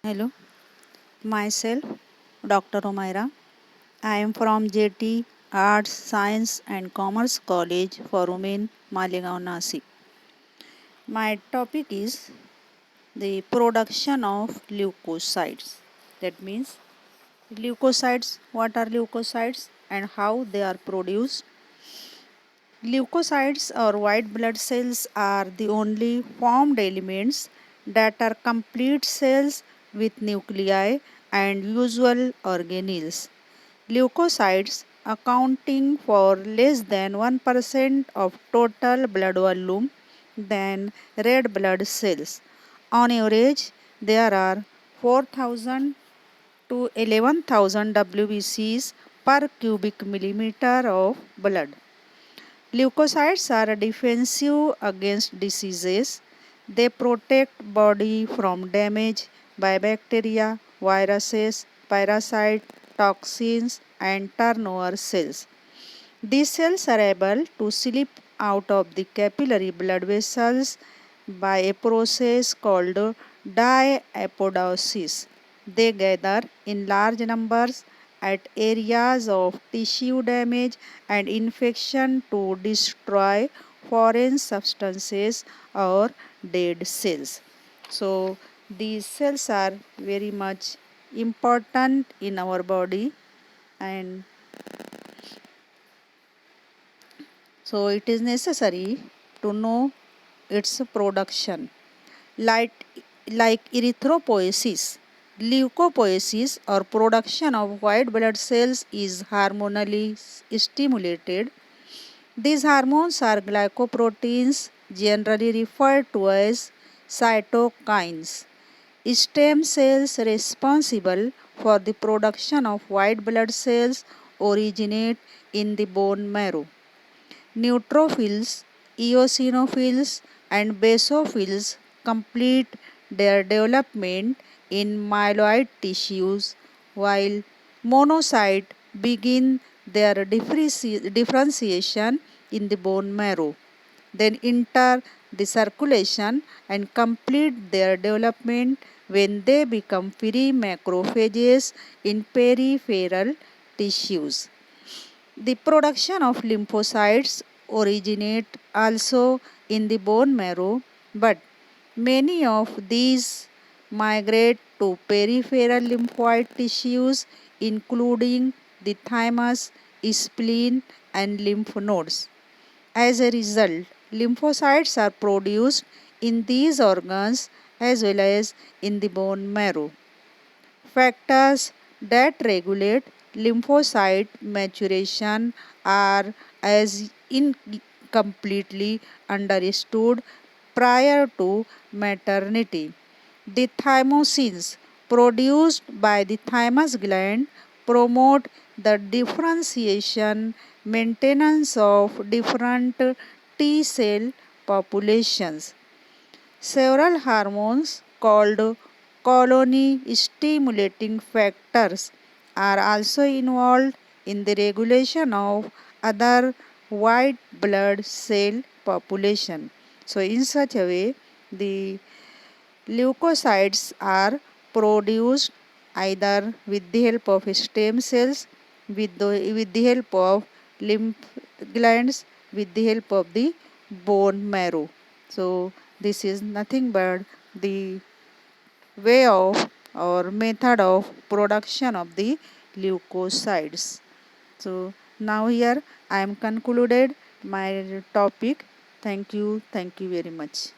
Hello, myself Dr. Omaira. I am from JT Arts, Science and Commerce College for Women, Malegaon, Nasik. My topic is the production of leukocytes. That means leukocytes, what are leukocytes and how they are produced. Leukocytes or white blood cells are the only formed elements that are complete cells with nuclei and usual organelles. Leukocytes, accounting for less than 1% of total blood volume than red blood cells. On average, there are 4,000 to 11,000 WBCs per cubic millimeter of blood. Leukocytes are defensive against diseases. They protect body from damage by bacteria, viruses, parasites, toxins and turnover cells. These cells are able to slip out of the capillary blood vessels by a process called diapodausis. They gather in large numbers at areas of tissue damage and infection to destroy foreign substances or dead cells. So, these cells are very much important in our body, and so it is necessary to know its production. Like, like erythropoiesis, leukopoiesis or production of white blood cells is hormonally stimulated. These hormones are glycoproteins, generally referred to as cytokines. Stem cells responsible for the production of white blood cells originate in the bone marrow. Neutrophils, eosinophils, and basophils complete their development in myeloid tissues, while monocytes begin their differentiation in the bone marrow, then enter the circulation and complete their development when they become free macrophages in peripheral tissues. The production of lymphocytes originate also in the bone marrow, but many of these migrate to peripheral lymphoid tissues, including the thymus, spleen, and lymph nodes. As a result, lymphocytes are produced in these organs as well as in the bone marrow. Factors that regulate lymphocyte maturation are as incompletely understood prior to maternity. The thymogens produced by the thymus gland promote the differentiation maintenance of different T cell populations. Several hormones called colony stimulating factors are also involved in the regulation of other white blood cell population. So in such a way, the leukocytes are produced either with the help of stem cells, with the help of lymph glands, with the help of the bone marrow. So this is nothing but the way of or method of production of the leukocytes. So now here I am concluded my topic. Thank you very much.